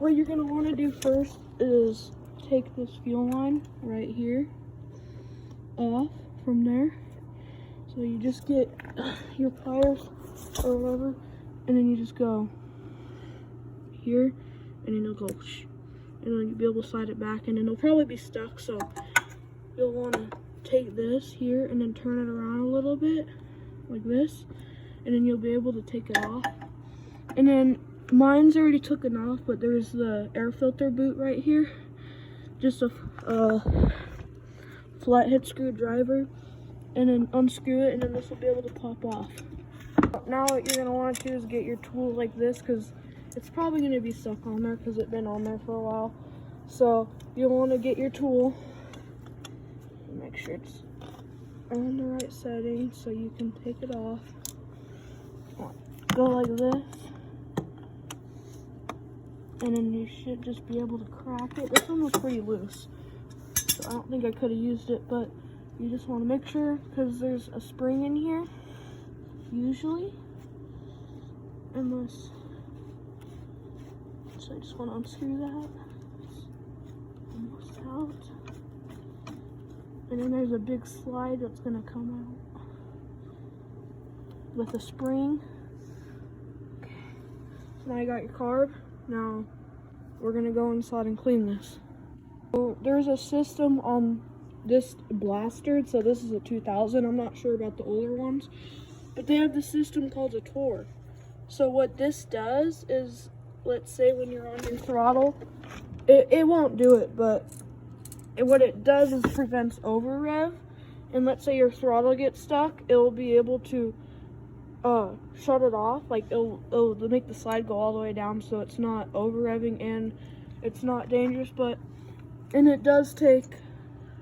what you're going to want to do first is take this fuel line right here off from there. So you just get your pliers or whatever, and then you just go here, and then it'll go, and then you'll be able to slide it back, and then it'll probably be stuck. So you'll want to take this here and then turn it around a little bit like this, and then you'll be able to take it off. And then mine's already taken off, but there's the air filter boot right here, just a flathead screwdriver, and then unscrew it, and then this will be able to pop off. Now what you're going to want to do is get your tool like this, because it's probably going to be stuck on there because it's been on there for a while. So you'll want to get your tool, make sure it's on the right setting so you can take it off. Go like this, and then you should just be able to crack it. This one was pretty loose, so I don't think I could have used it, but you just want to make sure, because there's a spring in here usually, unless, so I just want to unscrew that. It's almost out. And then there's a big slide that's going to come out with a spring. Okay. So now you got your carb. Now we're going to go inside and clean this. So there's a system on this blaster. So this is a 2000. I'm not sure about the older ones, but they have the system called a Tor. So what this does is, let's say when you're on your throttle, it won't do it, but what it does is prevents over rev. And let's say your throttle gets stuck, it'll be able to shut it off. Like it'll make the slide go all the way down, so it's not over revving and it's not dangerous. And it does take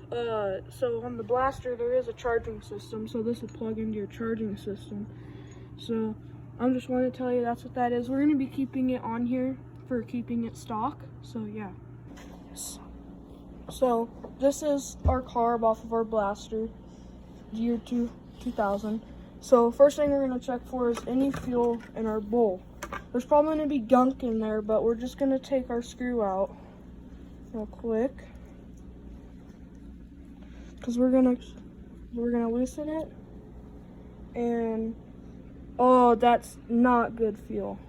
so on the blaster there is a charging system, so this will plug into your charging system. So I'm just wanting to tell you that's what that is. We're going to be keeping it on here for keeping it stock, so yeah. So this is our carb off of our blaster, year 2000. So first thing we're going to check for is any fuel in our bowl. There's probably going to be gunk in there, but we're just going to take our screw out real quick, because we're gonna loosen it. And oh, that's not good fuel.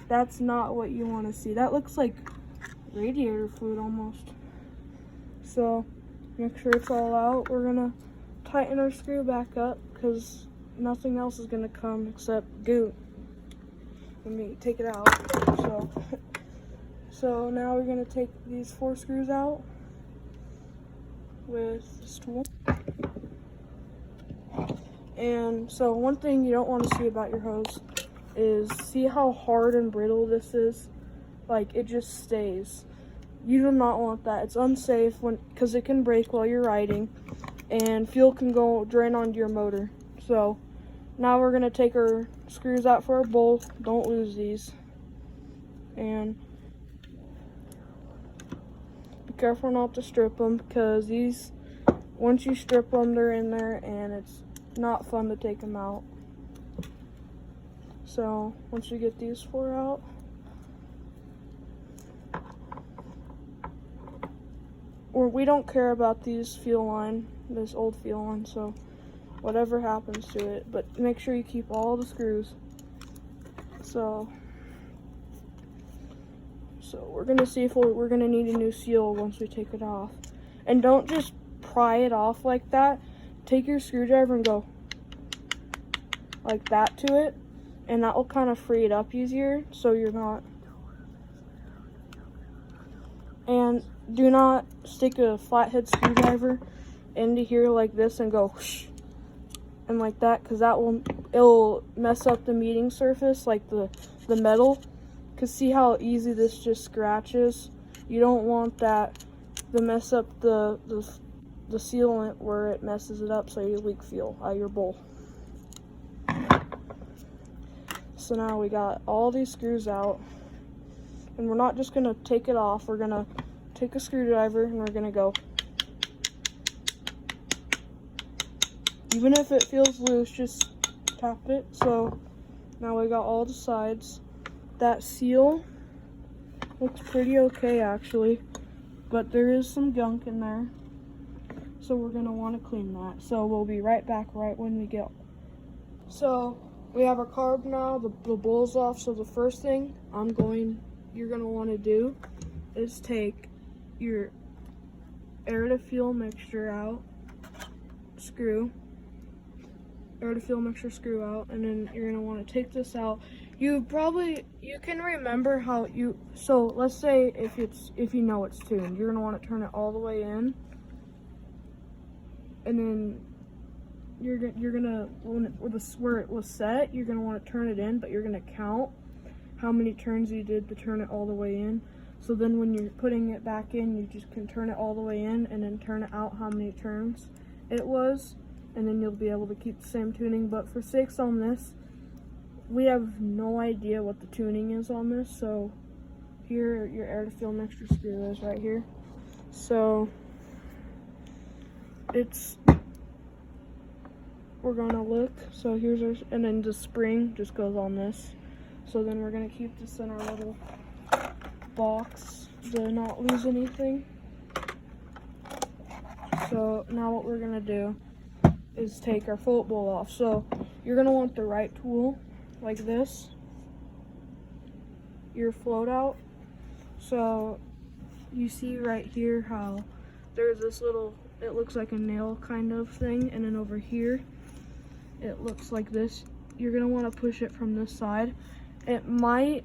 That's not what you want to see. That looks like radiator fluid almost. So make sure it's all out. We're gonna tighten our screw back up, because nothing else is gonna come except goo when we take it out. So now we're gonna take these 4 screws out with this tool. And so one thing you don't want to see about your hose is, see how hard and brittle this is? Like, it just stays. You do not want that. It's unsafe because it can break while you're riding, and fuel can go drain onto your motor. So now we're going to take our screws out for our bowl. Don't lose these. And be careful not to strip them, because these, once you strip them, they're in there and it's not fun to take them out. So once you get these 4 out, or we don't care about these fuel line, this old fuel line, so whatever happens to it, but make sure you keep all the screws. So we're gonna see if we're gonna need a new seal once we take it off. And don't just pry it off like that. Take your screwdriver and go like that to it, and that will kind of free it up easier, so you're not. And do not stick a flathead screwdriver into here like this and go whoosh, and like that, because it'll mess up the meeting surface, like the metal. Because see how easy this just scratches? You don't want that to mess up the sealant where it messes it up, so you leak fuel out of your bowl. So now we got all these screws out, and we're not just going to take it off. We're going to take a screwdriver and we're going to go. Even if it feels loose, just tap it. So now we got all the sides. That seal Looks pretty okay actually, but there is some gunk in there. So we're gonna wanna clean that. So we'll be right back right when we get. So we have our carb now, the bowl's off. So the first thing you're gonna wanna do is take your air to fuel mixture out, air to fuel mixture screw out, and then you're gonna wanna take this out. You can remember how so let's say if you know it's tuned, you're gonna wanna turn it all the way in, and then you're gonna where it was set, you're gonna want to turn it in, but you're gonna count how many turns you did to turn it all the way in. So then when you're putting it back in, you just can turn it all the way in and then turn it out how many turns it was, and then you'll be able to keep the same tuning. But for sakes on this, we have no idea what the tuning is on this. So here your air to fuel mixture screw is right here. So we're gonna look. So here's our, and then the spring just goes on this. So then we're gonna keep this in our little box to not lose anything. So now what we're gonna do is take our float bowl off. So you're gonna want the right tool like this, your float out. So you see right here how there's this little, it looks like a nail kind of thing, and then over here it looks like this. You're gonna want to push it from this side. It might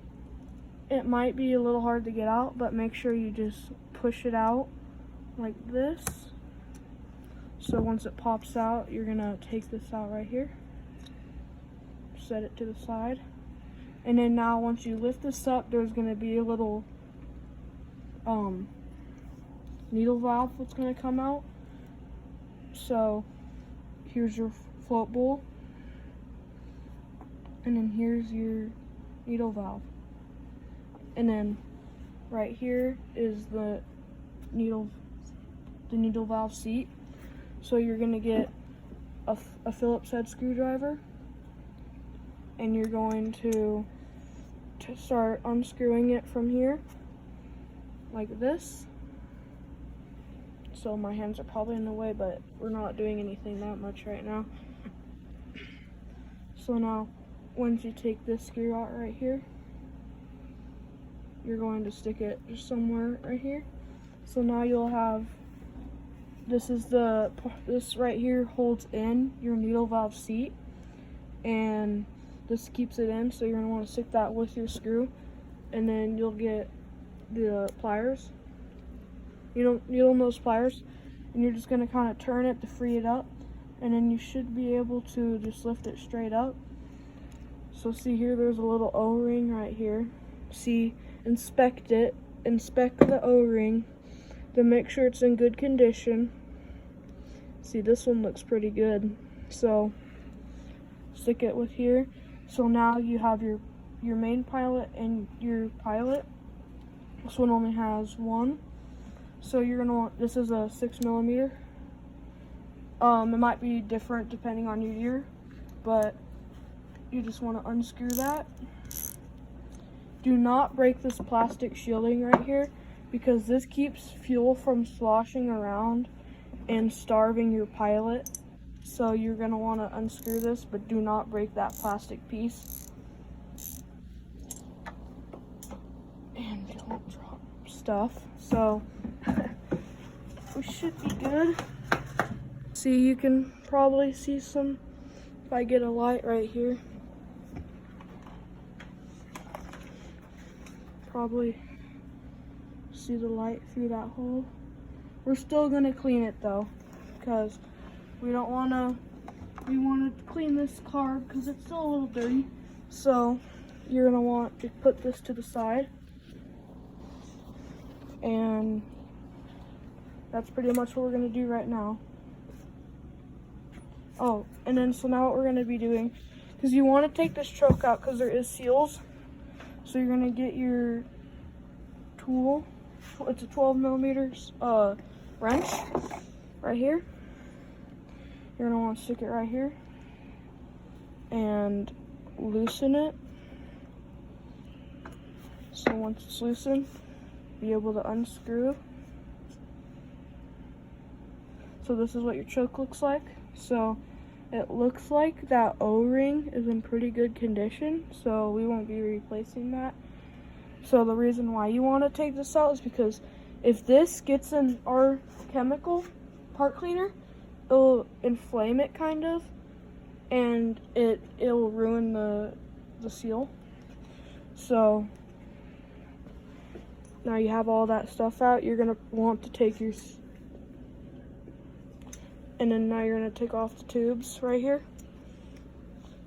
be a little hard to get out, but make sure you just push it out like this. So once it pops out, you're gonna take this out right here, set it to the side, and then now once you lift this up, there's gonna be a little needle valve that's gonna come out. So here's your float bowl, and then here's your needle valve, and then right here is the needle valve seat. So you're gonna get a Phillips head screwdriver, and you're going to start unscrewing it from here like this. So my hands are probably in the way, but we're not doing anything that much right now. So now once you take this screw out right here, you're going to stick it just somewhere right here. So now you'll have, this right here holds in your needle valve seat, and this keeps it in. So you're gonna want to stick that with your screw, and then you'll get the pliers, needle nose pliers, and you're just gonna kind of turn it to free it up, and then you should be able to just lift it straight up. So see here, there's a little O-ring right here. See, inspect the O-ring to make sure it's in good condition. See, this one looks pretty good. So stick it with here. So now you have your main pilot and your pilot. This one only has one. So you're gonna want, this is a 6mm. It might be different depending on your year, but you just want to unscrew that. Do not break this plastic shielding right here, because this keeps fuel from sloshing around and starving your pilot. So you're gonna want to unscrew this, but do not break that plastic piece. And don't drop stuff. So we should be good. See, you can probably see some, if I get a light right here, probably see the light through that hole. We're still gonna clean it though, because we want to clean this carb because it's still a little dirty. So you're gonna want to put this to the side, and that's pretty much what we're gonna do right now. Oh, and then so now what we're gonna be doing, because you want to take this choke out because there is seals. So you're gonna get your tool. It's a 12mm wrench right here. You're gonna want to stick it right here and loosen it. So once it's loosened, be able to unscrew. So this is what your choke looks like. So it looks like that O-ring is in pretty good condition, so we won't be replacing that. So the reason why you want to take this out is because if this gets in our chemical part cleaner, it'll inflame it kind of, and it'll ruin the seal. So now you have all that stuff out, you're gonna want to take your, and then now you're gonna take off the tubes right here.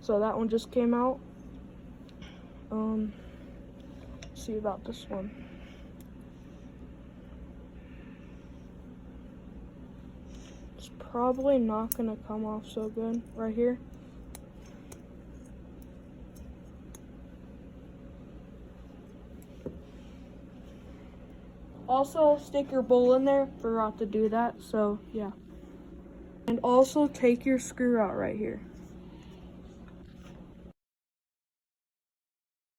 So that one just came out. See about this one. It's probably not gonna come off so good right here. Also, stick your bowl in there. Forgot to do that, so yeah. And also take your screw out right here.